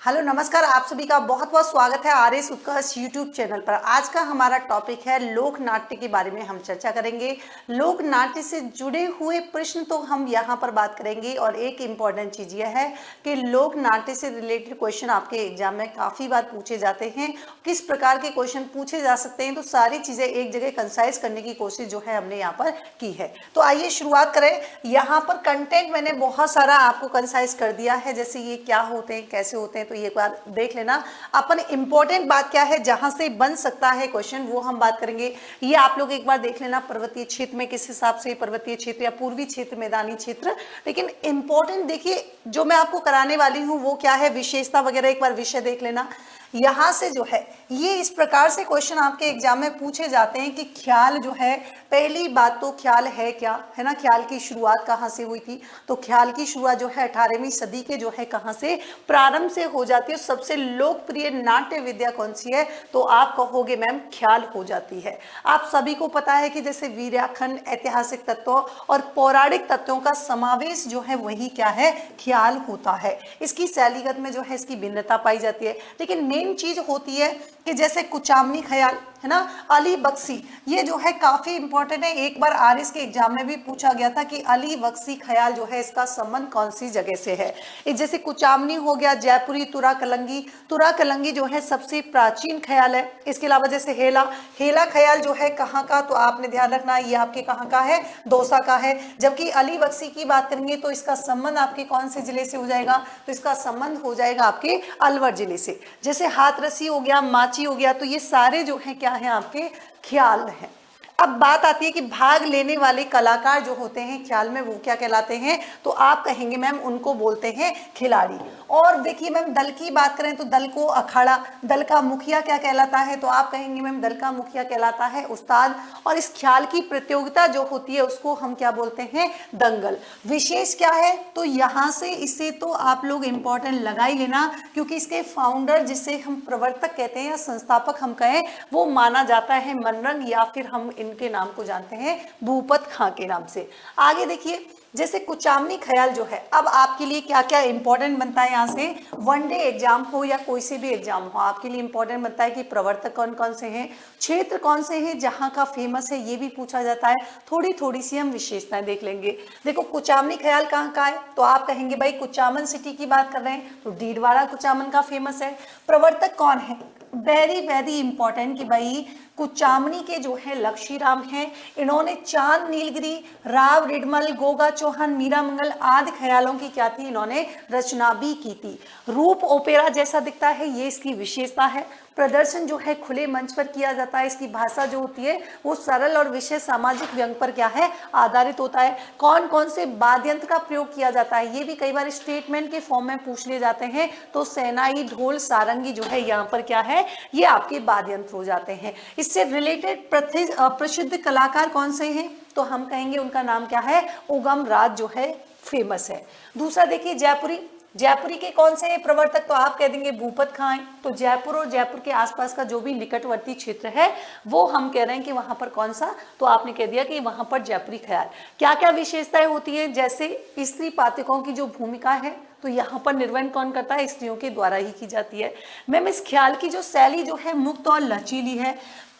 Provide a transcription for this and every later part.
Hello नमस्कार, आप सभी का बहुत बहुत स्वागत है आरएस उत्कर्ष यूट्यूब चैनल पर। आज का हमारा टॉपिक है लोक नाट्य के बारे में हम चर्चा करेंगे। लोक नाट्य से जुड़े हुए प्रश्न तो हम यहाँ पर बात करेंगे और एक इम्पॉर्टेंट चीज़ यह है कि लोक नाट्य से रिलेटेड क्वेश्चन आपके एग्जाम में काफ़ी बार पूछे जाते हैं। किस प्रकार के क्वेश्चन पूछे जा सकते हैं, तो सारी चीज़ें एक जगह कंसाइज करने की कोशिश जो है हमने यहाँ पर की है। तो आइए शुरुआत करें। यहाँ पर कंटेंट मैंने बहुत सारा आपको कंसाइज कर दिया है, जैसे ये क्या होते हैं, कैसे होते हैं, तो ये एक बार देख लेना। अपन इंपॉर्टेंट बात क्या है जहां से बन सकता है क्वेश्चन, वो हम बात करेंगे। ये आप लोग एक बार देख लेना, पर्वतीय क्षेत्र में किस हिसाब से, पर्वतीय क्षेत्र या पूर्वी क्षेत्र, मैदानी क्षेत्र। लेकिन इंपॉर्टेंट देखिए जो मैं आपको कराने वाली हूं वो क्या है, विशेषता वगैरह एक बार विषय देख लेना। यहां से जो है ये इस प्रकार से क्वेश्चन आपके एग्जाम में पूछे जाते हैं कि ख्याल जो है, पहली बात तो ख्याल है क्या, है ना। ख्याल की शुरुआत कहाँ से हुई थी, तो ख्याल की शुरुआत जो है 18वीं सदी के जो है कहाँ से प्रारंभ से हो जाती है। सबसे लोकप्रिय नाट्य विद्या कौन सी है, तो आप कहोगे मैम ख्याल हो जाती है। आप सभी को पता है कि जैसे वीर्याखंड, ऐतिहासिक तत्वों और पौराणिक तत्वों का समावेश जो है वही क्या है, ख्याल होता है। इसकी शैलीगत में जो है इसकी भिन्नता पाई जाती है, लेकिन मेन चीज होती है कि जैसे कुचामनी ख्याल, है ना, अली बख्शी, ये जो है काफी इंपॉर्टेंट है। एक बार आरएस के एग्जाम में भी पूछा गया था कि अली बख्शी ख्याल जो है इसका संबंध कौन सी जगह से है। जैसे कुचामनी हो गया, जयपुरी तुरा कलंगी, तुरा कलंगी जो है सबसे प्राचीन ख्याल है। इसके अलावा जैसे हेला, हेला ख्याल जो है कहाँ का, तो आपने ध्यान रखना ये आपके कहाँ का है, दौसा का है। जबकि अली बख्शी की बात करेंगे तो इसका संबंध आपके कौन से जिले से हो जाएगा, तो इसका संबंध हो जाएगा आपके अलवर जिले से। जैसे हाथरसी हो गया, माची हो गया, तो ये सारे जो है क्या है, आपके ख्याल हैं। अब बात आती है कि भाग लेने वाले कलाकार जो होते हैं ख्याल में, वो क्या कहलाते हैं, तो आप कहेंगे मैम उनको बोलते हैं खिलाड़ी। और देखिए मैम दल की बात करें तो दल को अखाड़ा, दल का मुखिया क्या कहलाता है, तो आप कहेंगे मैम दल का मुखिया कहलाता है उस्ताद। और इस ख्याल की प्रतियोगिता जो होती है उसको हम क्या बोलते हैं, दंगल। विशेष क्या है, तो यहाँ से इसे तो आप लोग इंपॉर्टेंट लगा ही लेना, क्योंकि इसके फाउंडर जिसे हम प्रवर्तक कहते हैं या संस्थापक हम कहें, वो माना जाता है मनरंग, या फिर हम इनके नाम को जानते हैं भूपत खां के नाम से। आगे देखिए जैसे कुचामनी ख्याल जो है, अब आपके लिए क्या क्या इंपॉर्टेंट बनता है, यहाँ से वनडे एग्जाम हो या कोई से भी एग्जाम हो, आपके लिए इंपॉर्टेंट बनता है कि प्रवर्तक कौन कौन से हैं, क्षेत्र कौन से हैं जहाँ का फेमस है, ये भी पूछा जाता है। थोड़ी थोड़ी सी हम विशेषताएं देख लेंगे। देखो कुचामनी ख्याल कहाँ का है, तो आप कहेंगे भाई कुचामन सिटी की बात कर रहे हैं, तो डीडवाड़ा कुचामन का फेमस है। प्रवर्तक कौन है, वेरी वेरी इंपॉर्टेंट कि भाई कुचामनी के जो है लक्ष्मीराम हैं। इन्होंने चांद नीलगिरी, राव रिडमल, गोगा चौहान, मीरा मंगल आदि ख्यालों की क्या थी, इन्होंने रचना भी की थी। रूप ओपेरा जैसा दिखता है, ये इसकी विशेषता है। प्रदर्शन जो है खुले मंच पर किया जाता है। इसकी भाषा जो होती है वो सरल और विषय सामाजिक व्यंग पर क्या है, आधारित होता है। कौन कौन से वाद्य यंत्र का प्रयोग किया जाता है, ये भी कई बार स्टेटमेंट के फॉर्म में पूछ लिए जाते हैं। तो सेनाई, ढोल, सारंगी जो है यहाँ पर क्या है, ये आपके वाद्य यंत्र हो जाते हैं। इससे रिलेटेड प्रसिद्ध कलाकार कौन से हैं, तो हम कहेंगे उनका नाम क्या है, उगम राज जो है फेमस है। दूसरा देखिए जयपुरी, जयपुरी के कौन से हैं प्रवर्तक, तो आप कह देंगे भूपत खां हैं। तो जयपुर और जयपुर के आसपास का जो भी निकटवर्ती क्षेत्र है वो हम कह रहे हैं कि वहां पर कौन सा, तो आपने कह दिया कि वहां पर जयपुरी ख्याल। क्या क्या विशेषताएं होती है, जैसे स्त्री पात्रकों की जो भूमिका है, तो यहाँ पर निर्वहन कौन करता है, स्त्रियों के द्वारा ही की जाती है। मैम इस ख्याल की जो शैली जो है मुक्त और लचीली है।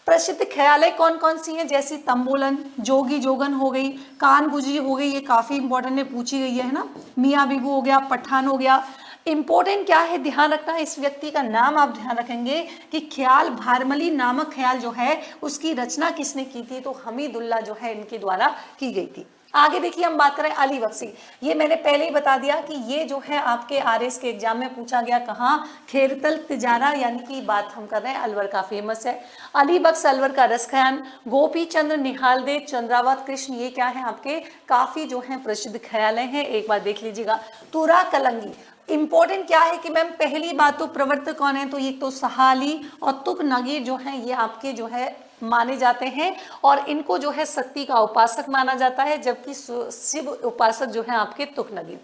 प्रसिद्ध ख्यालें कौन कौन सी हैं, जैसे तंबोलन, जोगी जोगन हो गई, कान गुजरी हो गई, ये काफी इंपॉर्टेंट है, पूछी गई है ना। मियाँ बीबू हो गया, पठान हो गया। इंपॉर्टेंट क्या है ध्यान रखना, इस व्यक्ति का नाम आप ध्यान रखेंगे कि ख्याल भारमली नामक ख्याल जो है उसकी रचना किसने की थी, तो हमीदुल्लाह जो है इनके द्वारा की गई थी। आगे देखिए हम बात करें अली बख्शी, ये मैंने पहले ही बता दिया कि ये जो है आपके आरएस के एग्जाम में पूछा गया, कहाँ, खेरतल तिजारा, यानी कि बात हम कर रहे हैं अलवर का, फेमस है। अली बख्श अलवर का रसख्यान, गोपी चंद्र, निहाल दे, चंद्रावत कृष्ण, ये क्या है आपके काफी जो है प्रसिद्ध ख्यालें हैं, एक बार देख लीजिएगा। तुरा कलंगी, इंपॉर्टेंट क्या है कि मैम पहली बात तो प्रवर्तक कौन है, तो ये तो सहाली और तुक नगीर जो है ये आपके जो है माने जाते हैं, और इनको जो है शक्ति का उपासक माना जाता है, जबकि शिव उपासक जो है आपके तुक नगीर।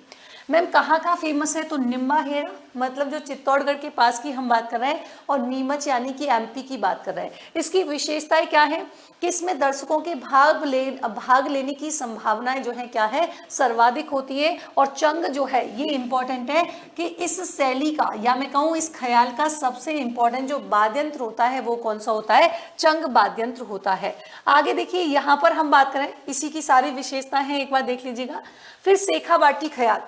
मैम कहाँ का फेमस है, तो निम्बाहेड़ा मतलब जो चित्तौड़गढ़ के पास की हम बात कर रहे हैं, और नीमच यानी कि एमपी की बात कर रहे हैं। इसकी विशेषताएं क्या है कि इसमें दर्शकों के भाग लेने की संभावनाएं जो है क्या है, सर्वाधिक होती है। और चंग जो है ये इंपॉर्टेंट है कि इस शैली का, या मैं कहूँ इस ख्याल का सबसे इंपॉर्टेंट जो वाद्यंत्र होता है वो कौन सा होता है, चंग वाद्यंत्र होता है। आगे देखिए यहाँ पर हम बात करें, इसी की सारी विशेषताएं हैं, एक बार देख लीजिएगा। फिर शेखावाटी ख्याल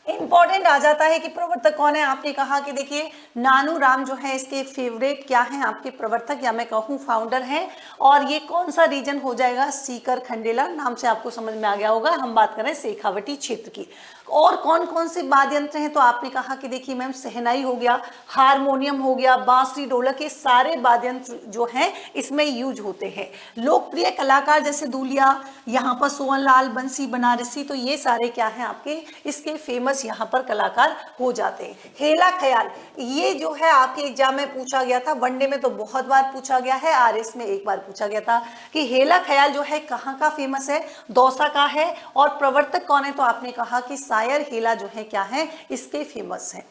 इंपॉर्टेंट आ जाता है कि प्रवर्तक कौन है। आपने कहा कि देखिए नानू राम जो है इसके फेवरेट क्या हैं, आपके प्रवर्तक या मैं कहूँ फाउंडर हैं। और ये कौन सा रीजन हो जाएगा, सीकर खंडेला नाम से आपको समझ में आ गया होगा। हम बात कर रहे हैं शेखावटी क्षेत्र की। और कौन कौन से वाद्य यंत्र हैं, तो आपने कहा कि देखिए मैम शहनाई हो गया, हारमोनियम हो गया, बांसुरी, ढोलक, ये सारे वाद्य यंत्र जो हैं इसमें यूज होते हैं। लोकप्रिय कलाकार जैसे दूलिया, यहाँ पर सोहनलाल, बंसी बनारसी, तो ये सारे क्या हैं आपके इसके फेमस यहाँ पर कलाकार हो जाते हैं। हेला ख्याल ये जो है आपके एग्जाम में पूछा गया था, वनडे में तो बहुत बार पूछा गया है, आरएस में एक बार पूछा गया था कि हेला ख्याल जो है कहाँ का फेमस है, दौसा का है। और प्रवर्तक कौन है, तो आपने कहा कि शायर हेला जो है क्या है इसके फेमस है।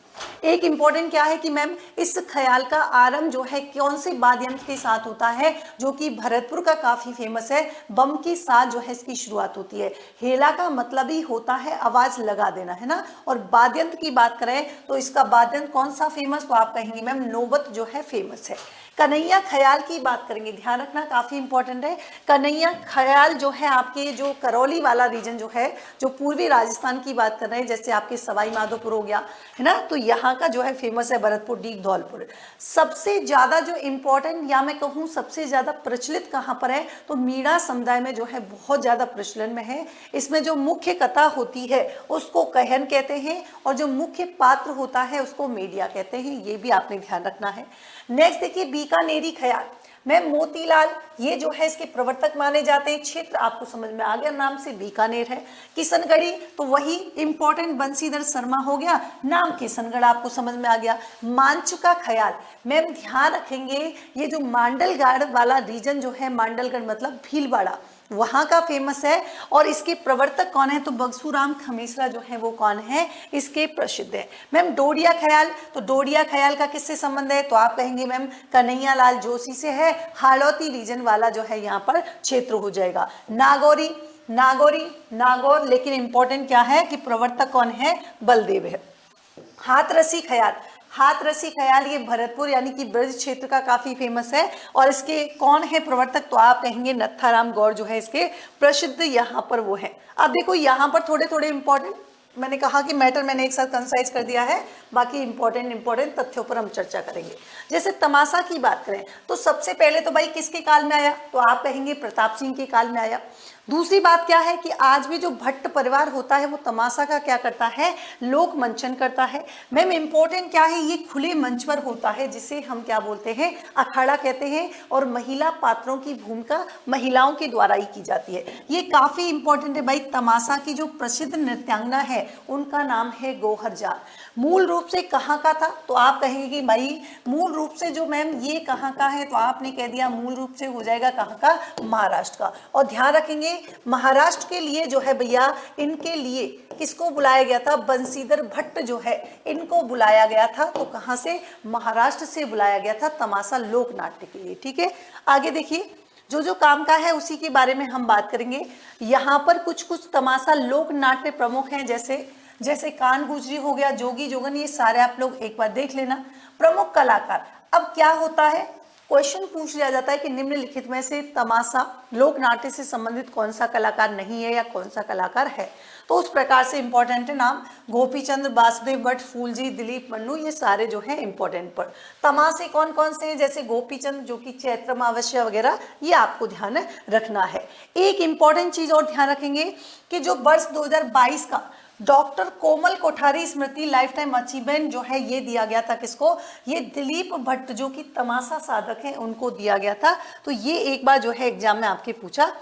एक इंपॉर्टेंट क्या है कि मैम इस ख्याल का आरंभ जो है कौन से वाद्य यंत्र के साथ होता है, जो कि भरतपुर का काफी फेमस है, बम के साथ जो है इसकी शुरुआत होती है। हेला का मतलब ही होता है आवाज लगा देना, है ना। और वाद्य यंत्र की बात करें तो इसका वाद्य यंत्र कौन सा फेमस, तो आप कहेंगे मैम नौबत जो है फेमस है। कन्हैया ख्याल की बात करेंगे, ध्यान रखना काफी इंपॉर्टेंट है। कन्हैया ख्याल जो है आपके जो करौली वाला रीजन जो है, जो पूर्वी राजस्थान की बात कर रहे हैं, जैसे आपके सवाई माधोपुर हो गया, है ना, तो यहाँ का जो है फेमस है भरतपुर, डीग, धौलपुर। सबसे ज्यादा जो इंपॉर्टेंट या मैं कहूँ सबसे ज्यादा प्रचलित कहाँ पर है, तो मीणा समुदाय में जो है बहुत ज्यादा प्रचलन में है। इसमें जो मुख्य कथा होती है उसको कहन कहते हैं, और जो मुख्य पात्र होता है उसको मीडिया कहते हैं, ये भी आपने ध्यान रखना है। नेक्स्ट देखिए बीकानेरी ख्याल, मैम मोतीलाल ये जो है इसके प्रवर्तक माने जाते हैं। क्षेत्र आपको समझ में आ गया, नाम से बीकानेर है। किशनगढ़ी तो वही इंपॉर्टेंट बंसीधर शर्मा हो गया, नाम किशनगढ़ आपको समझ में आ गया। मांचुका ख्याल, मैम ध्यान रखेंगे ये जो मांडलगढ़ वाला रीजन जो है, मांडलगढ़ मतलब भीलवाड़ा, वहां का फेमस है। और इसके प्रवर्तक कौन है, तो बगसूराम खमीसरा जो है वो कौन है, इसके प्रसिद्ध है। मैम डोडिया ख्याल, तो डोडिया ख्याल का किससे संबंध है, तो आप कहेंगे मैम कन्हैया लाल जोशी से है, हाड़ौती रीजन वाला जो है यहाँ पर क्षेत्र हो जाएगा। नागौरी, नागौर, लेकिन इंपॉर्टेंट क्या है कि प्रवर्तक कौन है, बलदेव है। हाथरसी ख्याल, हाथरसी ख्याल ये भरतपुर यानी कि ब्रज क्षेत्र का काफी फेमस है। और इसके कौन है प्रवर्तक, तो आप कहेंगे नत्थाराम गौड़ जो है इसके प्रसिद्ध यहाँ पर वो है। अब देखो यहाँ पर थोड़े थोड़े इंपॉर्टेंट, मैंने कहा कि मैटर मैंने एक साथ कंसाइज कर दिया है, बाकी इंपॉर्टेंट तथ्यों पर हम चर्चा करेंगे। जैसे तमाशा की बात करें तो सबसे पहले तो भाई किसके काल में आया, तो आप कहेंगे प्रताप सिंह के काल में आया। दूसरी बात क्या है कि आज भी जो भट्ट परिवार होता है वो तमाशा का क्या करता है, लोक मंचन करता है। मैम इंपॉर्टेंट क्या है, ये खुले मंच पर होता है जिसे हम क्या बोलते हैं, अखाड़ा कहते हैं। और महिला पात्रों की भूमिका महिलाओं के द्वारा ही की जाती है, ये काफी इंपॉर्टेंट है भाई। तमाशा की जो प्रसिद्ध नृत्यांगना है उनका नाम है गौहर जान। मूल रूप से कहाँ का था, तो आप कहेंगे कि भाई मूल रूप से जो मैम ये कहाँ का है, तो आपने कह दिया मूल रूप से हो जाएगा कहाँ का, महाराष्ट्र का। और ध्यान रखेंगे महाराष्ट्र के लिए जो है भैया, इनके लिए किसको बुलाया गया था, बंसीधर भट्ट जो है इनको बुलाया गया था। तो कहाँ से, महाराष्ट्र से बुलाया गया था तमाशा लोक नाट्य के लिए। ठीक है, आगे देखिए जो जो काम का है उसी के बारे में हम बात करेंगे। यहाँ पर कुछ कुछ तमाशा लोक नाट्य प्रमुख हैं, जैसे कान गुजरी हो गया, जोगी जोगन, ये सारे आप लोग एक बार देख लेना। प्रमुख कलाकार, अब क्या होता है, क्वेश्चन पूछ लिया जाता है कि निम्नलिखित में से तमाशा लोक नाट्य से संबंधित कौन सा कलाकार नहीं है या कौन सा कलाकार है। तो उस प्रकार से इंपॉर्टेंट है नाम, गोपीचंद्र, वासुदेव भट्ट, फूलजी, दिलीप मन्नू, ये सारे जो है इंपॉर्टेंट। पर तमाशे कौन कौन से हैं, जैसे गोपीचंद्र जो कि चैत्र अमावस्या वगैरह, ये आपको ध्यान रखना है। एक इंपॉर्टेंट चीज और ध्यान रखेंगे कि जो वर्ष 2022 का डॉक्टर कोमल कोठारी स्मृति लाइफ टाइम अचीवमेंट जो है ये दिया गया था किसको, ये दिलीप भट्ट जो कि तमाशा साधक हैं उनको दिया गया था। तो ये एक बार जो है एग्जाम में आपके पूछा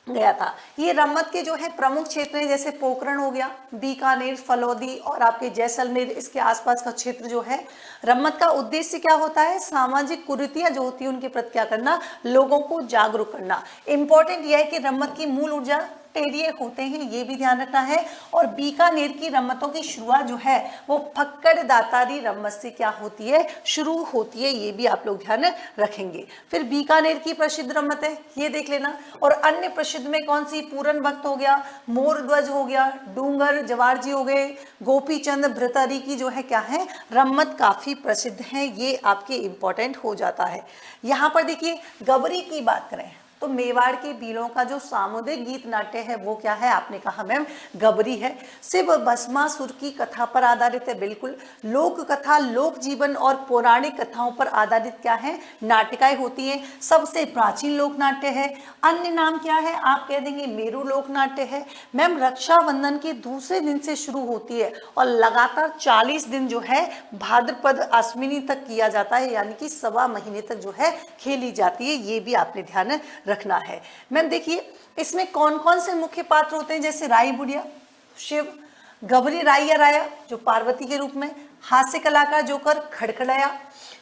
गया था। ये रम्मत के जो है प्रमुख क्षेत्र हैं, जैसे पोखरण हो गया, बीकानेर, फलौदी और आपके जैसलमेर, इसके आसपास का क्षेत्र जो है। रम्मत का उद्देश्य क्या होता है, सामाजिक कुरीतियां जो होती है उनके प्रति क्या करना, लोगों को जागरूक करना। इंपॉर्टेंट यह है कि रम्मत की मूल ऊर्जा टेरिए होते हैं, ये भी ध्यान रखना है। और बीकानेर की रम्मतों की शुरुआत जो है वो फक्कड़ दातारी रम्मत से क्या होती है, शुरू होती है, ये भी आप लोग ध्यान रखेंगे। फिर बीकानेर की प्रसिद्ध रम्मत है, ये देख लेना। और अन्य प्रसिद्ध में कौन सी, पूरन भक्त हो गया, मोर ध्वज हो गया, डूंगर जवारजी हो गए, गोपीचंद भ्रतारी की जो है क्या है रम्मत काफी प्रसिद्ध है, ये आपके इंपॉर्टेंट हो जाता है। यहाँ पर देखिए गबरी की बात करें तो मेवाड़ के भीलों का जो सामुदायिक गीत नाट्य है वो क्या है, आपने कहा मैम गबरी है। शिव भस्मासुर की कथा पर आधारित है, बिल्कुल। लोक कथा, लोक जीवन और पौराणिक कथाओं पर आधारित क्या है, नाटिकाएं होती हैं। सबसे प्राचीन लोक नाट्य है। अन्य नाम क्या है, आप कह देंगे मेरू लोक नाट्य है। मैम रक्षाबंधन के दूसरे दिन से शुरू होती है और लगातार 40 दिन जो है भाद्रपद अश्विनी तक किया जाता है, यानी कि सवा महीने तक जो है खेली जाती है, ये भी आपने ध्यान रखना है। मैम देखिए इसमें कौन कौन से मुख्य पात्र होते हैं, जैसे राई बुढ़िया शिव, गबरी राई या राया जो पार्वती के रूप में, हास्य कलाकार जोकर खड़खड़ाया,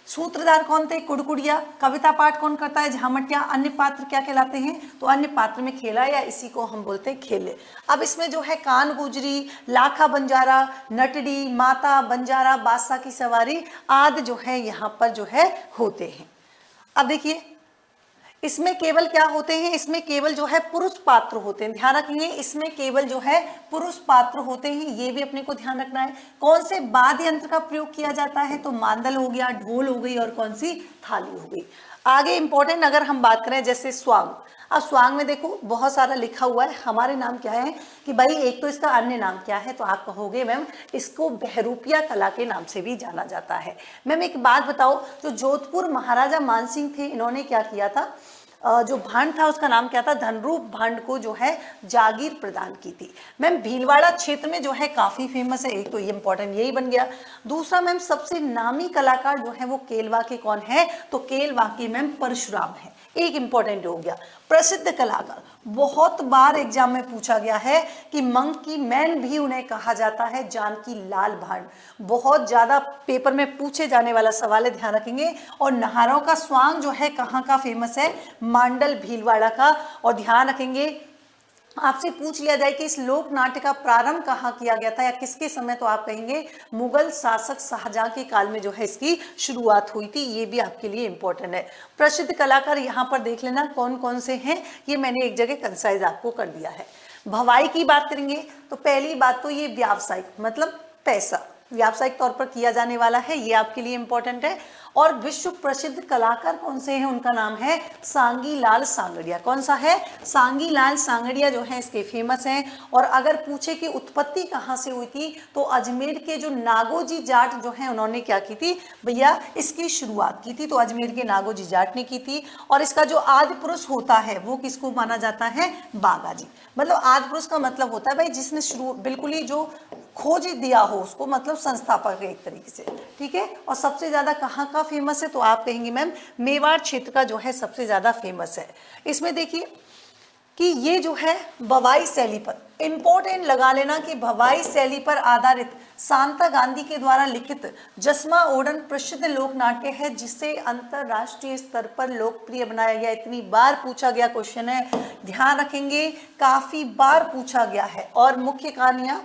सूत्रधार कौन थे, कुड़कुड़िया, कविता पाठ कौन करता है, झामटिया, अन्य पात्र क्या कहलाते हैं, तो अन्य पात्र में खेला या इसी को हम बोलते हैं खेले। अब इसमें जो है कान गुजरी, लाखा बंजारा, नटड़ी, माता बंजारा, बादशाह की सवारी आदि जो है यहाँ पर जो है होते हैं। अब देखिए इसमें केवल क्या होते हैं, इसमें केवल जो है पुरुष पात्र होते हैं, ध्यान रखिए इसमें केवल जो है पुरुष पात्र होते हैं, ये भी अपने को ध्यान रखना है। कौन से वाद्य यंत्र का प्रयोग किया जाता है, तो मांदल हो गया, ढोल हो गई और कौन सी थाली हो गई। आगे इंपॉर्टेंट अगर हम बात करें जैसे स्वांग, अब स्वांग में देखो बहुत सारा लिखा हुआ है, हमारे नाम क्या है कि भाई एक तो इसका अन्य नाम क्या है, तो आप कहोगे मैम इसको बहरूपिया कला के नाम से भी जाना जाता है। मैम एक बात बताओ, जो जोधपुर महाराजा मानसिंह थे इन्होंने क्या किया था, जो भांड था उसका नाम क्या था, धनरूप भांड को जो है जागीर प्रदान की थी। मैम भीलवाड़ा क्षेत्र में जो है काफी फेमस है, एक तो ये इंपॉर्टेंट यही बन गया। दूसरा मैम सबसे नामी कलाकार जो है वो केलवा के कौन है, तो केलवा के मैम परशुराम है, एक इंपॉर्टेंट हो गया। प्रसिद्ध कलाकार बहुत बार एग्जाम में पूछा गया है कि मंकी मैन भी उन्हें कहा जाता है, जानकी लाल भांड, बहुत ज्यादा पेपर में पूछे जाने वाला सवाल है, ध्यान रखेंगे। और नाहरों का स्वांग जो है कहाँ का फेमस है, मांडल भीलवाड़ा का। और ध्यान रखेंगे आपसे पूछ लिया जाए कि इस लोक नाट्य का प्रारंभ कहाँ किया गया था या किसके समय, तो आप कहेंगे मुगल शासक शाहजहां के काल में जो है इसकी शुरुआत हुई थी, ये भी आपके लिए इंपॉर्टेंट है। प्रसिद्ध कलाकार यहाँ पर देख लेना कौन कौन से हैं, ये मैंने एक जगह कंसाइज आपको कर दिया है। भवाई की बात करेंगे तो पहली बात तो ये व्यावसायिक मतलब पैसा व्यावसायिक तौर पर किया जाने वाला है, ये आपके लिए इंपॉर्टेंट है। और विश्व प्रसिद्ध कलाकार कौन से हैं, उनका नाम है सांगी लाल सांगड़िया। कौन सा है, सांगी लाल सांगड़िया जो है इसके फेमस हैं। और अगर पूछे कि उत्पत्ति कहाँ से हुई थी, तो अजमेर के जो नागोजी जाट जो है उन्होंने क्या की थी भैया, इसकी शुरुआत की थी, तो अजमेर के नागोजी जाट ने की थी। और इसका जो आदि पुरुष होता है वो किसको माना जाता है, बागाजी। मतलब आदि पुरुष का मतलब होता है भाई जिसने शुरू बिल्कुल ही जो खोज दिया हो उसको, मतलब संस्थापक है एक तरीके से, ठीक है। और सबसे ज्यादा कहाँ का फेमस है, तो आप कहेंगे मैम मेवाड़ क्षेत्र का जो है सबसे ज्यादा फेमस है। इसमें देखिए कि ये जो है भवाई शैली पर इंपॉर्टेंट लगा लेना कि भवाई शैली पर आधारित शांता गांधी के द्वारा लिखित जसमा ओडन प्रसिद्ध लोक नाट्य है, जिसे अंतरराष्ट्रीय स्तर पर लोकप्रिय बनाया गया। इतनी बार पूछा गया क्वेश्चन है, ध्यान रखेंगे काफी बार पूछा गया है। और मुख्य कहानियां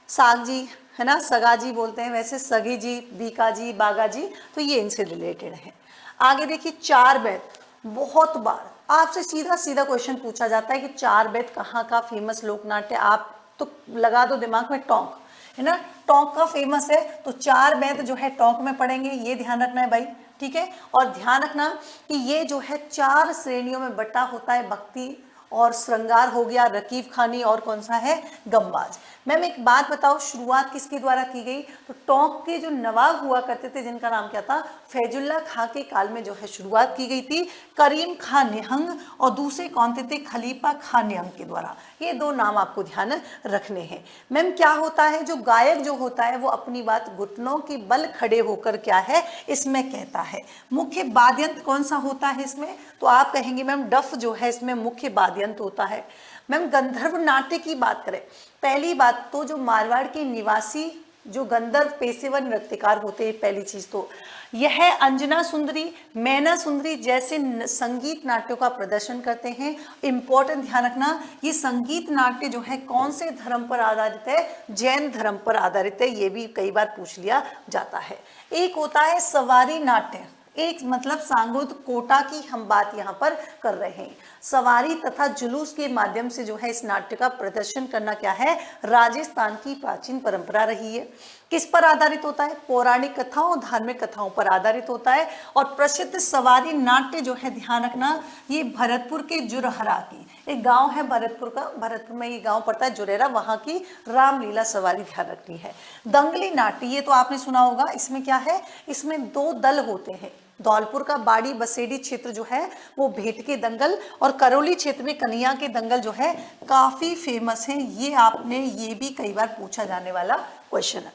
सागजी है ना, सगाजी बोलते हैं वैसे, सगी जी, बीका जी, बागा जी, तो ये इनसे रिलेटेड है। आगे देखिए चार बेत, बहुत बार आपसे सीधा सीधा क्वेश्चन पूछा जाता है कि चार बेत कहाँ का फेमस लोक नाट्य, आप तो लगा दो दिमाग में टोंक है ना, टोंक का फेमस है, तो चार बेत जो है टोंक में पढ़ेंगे, ये ध्यान रखना है भाई, ठीक है। और ध्यान रखना कि ये जो है चार श्रेणियों में बटा होता है, भक्ति और श्रृंगार हो गया, रकीब खानी और कौन सा है, गमबाज। मैम एक बात बताओ, शुरुआत किसके द्वारा की गई, तो टोंक के जो नवाब हुआ करते थे जिनका नाम क्या था, फैजुल्ला खां के काल में जो है शुरुआत की गई थी करीम खान निहंग, और दूसरे कौन थे, खलीफा खान निहंग के द्वारा। ये दो नाम आपको ध्यान रखने हैं। मैम क्या होता है, जो गायक जो होता है वो अपनी बात घुटनों के बल खड़े होकर क्या है इसमें कहता है। मुख्य वाद्ययंत्र कौन सा होता है इसमें, तो आप कहेंगे मैम डफ जो है इसमें मुख्य वाद्ययंत्र होता है। मैम गंधर्व नाट्य की बात करें, पहली बात तो जो मारवाड़ के निवासी जो गंधर्व पेशेवर नृत्यकार होते हैं, पहली चीज तो यह अंजना सुंदरी, मैना सुंदरी जैसे संगीत नाट्यों का प्रदर्शन करते हैं। इंपॉर्टेंट ध्यान रखना, ये संगीत नाट्य जो है कौन से धर्म पर आधारित है? जैन धर्म पर आधारित है, ये भी कई बार पूछ लिया जाता है। एक होता है सवारी नाट्य, एक मतलब सांगोद कोटा की हम बात यहाँ पर कर रहे हैं। सवारी तथा जुलूस के माध्यम से जो है इस नाट्य का प्रदर्शन करना क्या है? राजस्थान की प्राचीन परंपरा रही है। किस पर आधारित होता है? पौराणिक कथाओं, धार्मिक कथाओं पर आधारित होता है। और प्रसिद्ध सवारी नाट्य जो है, ध्यान रखना, ये भरतपुर के जुरहरा की, एक गांव है भरतपुर का, भरतपुर में ये गांव पड़ता है जुरेरा, वहां की रामलीला सवारी ध्यान रखनी है। दंगली नाट्य, ये तो आपने सुना होगा। इसमें क्या है? इसमें दो दल होते हैं। धौलपुर का बाड़ी बसेड़ी क्षेत्र जो है वो भेंट के दंगल, और करौली क्षेत्र में कन्हैया के दंगल जो है काफी फेमस है। ये आपने ये भी कई बार पूछा जाने वाला क्वेश्चन है।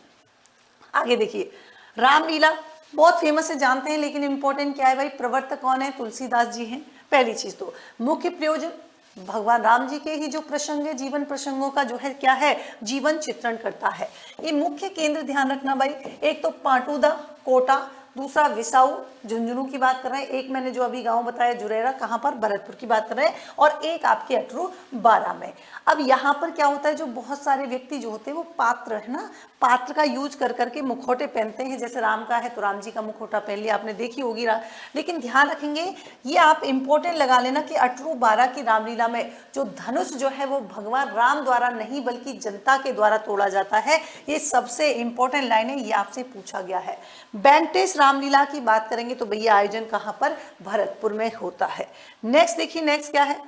आगे देखिए, रामलीला बहुत फेमस है, जानते हैं, लेकिन इंपॉर्टेंट क्या है भाई? प्रवर्तक कौन है? तुलसीदास जी हैं। पहली चीज तो मुख्य प्रयोजन भगवान राम जी के ही जो प्रसंग है, जीवन प्रसंगों का जो है क्या है? जीवन चित्रण करता है। ये मुख्य केंद्र ध्यान रखना भाई, एक तो पाटुदा कोटा, दूसरा विसाऊ झुंझुनू की बात कर रहे हैं, एक मैंने जो अभी गांव बताया जुरेरा, कहां पर? भरतपुर की बात कर रहे हैं, और एक आपके अटरू 12 में। अब यहाँ पर क्या होता है, जो बहुत सारे व्यक्ति जो होते हैं वो पात्र है ना, पात्र का यूज कर करके मुखौटे पहनते हैं। जैसे राम का है तो राम जी का मुखौटा पहन लिया, आपने देखी होगी। लेकिन ध्यान रखेंगे, ये आप इंपॉर्टेंट लगा लेना कि अटरू 12 की रामलीला में जो धनुष जो है वो भगवान राम द्वारा नहीं बल्कि जनता के द्वारा तोड़ा जाता है। ये सबसे इंपॉर्टेंट लाइन है, ये आपसे पूछा गया है। बेंटेस रामलीला की बात करेंगे तो भैया आयोजन कहां पर? भरतपुर में होता है। नेक्स्ट देखिए, नेक्स्ट क्या है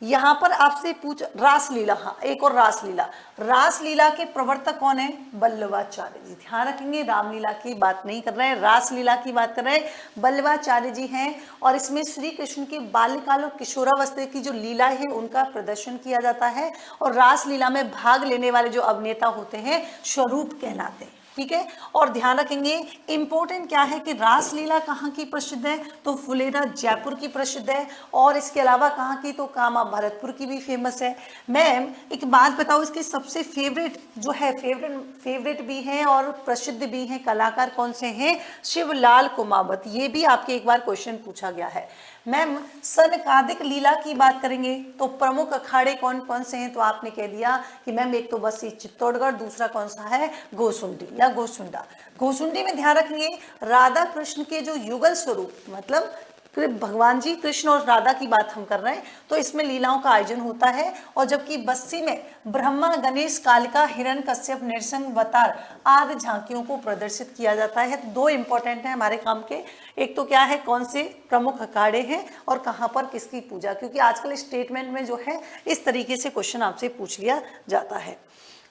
यहां पर आपसे पूछ, रासलीला। हाँ, एक और रासलीला। रासलीला के प्रवर्तक कौन है? बल्लवाचार्य जी। ध्यान रखेंगे, रामलीला की बात नहीं कर रहे हैं, रासलीला की बात कर रहे हैं। बल्लवाचार्य जी हैं, और इसमें श्री कृष्ण के बाल्यकाल और किशोरावस्था की जो लीला है उनका प्रदर्शन किया जाता है। और रासलीला में भाग लेने वाले जो अभिनेता होते हैं स्वरूप कहलाते हैं। ठीक है, और ध्यान रखेंगे इंपॉर्टेंट क्या है कि रासलीला कहाँ की प्रसिद्ध है? तो फुलेरा जयपुर की प्रसिद्ध है। और इसके अलावा कहाँ की? तो कामा भरतपुर की भी फेमस है। मैम एक बात बताओ, इसके सबसे फेवरेट जो है, फेवरेट भी हैं और प्रसिद्ध भी हैं कलाकार कौन से हैं? शिवलाल कुमावत। ये भी आपके एक बार क्वेश्चन पूछा गया है। मैम सनकादिक लीला की बात करेंगे तो प्रमुख अखाड़े कौन कौन से हैं? तो आपने कह दिया कि मैम एक तो बस ये चित्तौड़गढ़, दूसरा कौन सा है? गोसुंडी या गोसुंडा। गोसुंडी में ध्यान रखेंगे राधा कृष्ण के जो युगल स्वरूप, मतलब भगवान जी कृष्ण और राधा की बात हम कर रहे हैं, तो इसमें लीलाओं का आयोजन होता है। और जबकि बस्सी में ब्रह्मा, गणेश, कालिका, हिरण्यकश्यप, नृसिंहवतार आदि झांकियों को प्रदर्शित किया जाता है। तो दो इंपॉर्टेंट है हमारे काम के, एक तो क्या है, कौन से प्रमुख अखाड़े हैं और कहाँ पर किसकी पूजा, क्योंकि आजकल स्टेटमेंट में जो है इस तरीके से क्वेश्चन आपसे पूछ लिया जाता है।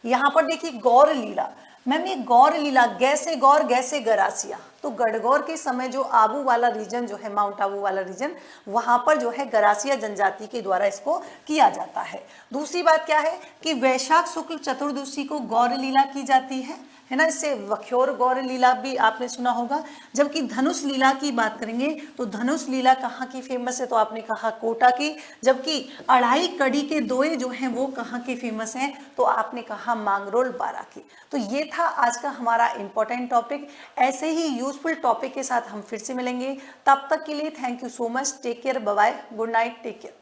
यहाँ पर देखिए गौर लीला। मैम ये गौर लीला, गैसे गौर गैसे गरासिया, तो गढ़गौर के समय जो आबू वाला रीजन जो है, माउंट आबू वाला रीजन, वहां पर जो है गरासिया जनजाति के द्वारा इसको किया जाता है। दूसरी बात क्या है कि वैशाख शुक्ल चतुर्दशी को गौर लीला की जाती है ना, इससे वख्योर गौर लीला भी आपने सुना होगा। जबकि धनुष लीला की बात करेंगे तो धनुष लीला कहाँ की फेमस है? तो आपने कहा कोटा की। जबकि अढ़ाई कड़ी के दोए जो हैं वो कहाँ के फेमस हैं? तो आपने कहा मांगरोल 12 की। तो ये था आज का हमारा इंपॉर्टेंट टॉपिक। ऐसे ही यूजफुल टॉपिक के साथ हम फिर से मिलेंगे, तब तक के लिए thank you so much, take care, bye bye, good night, take care.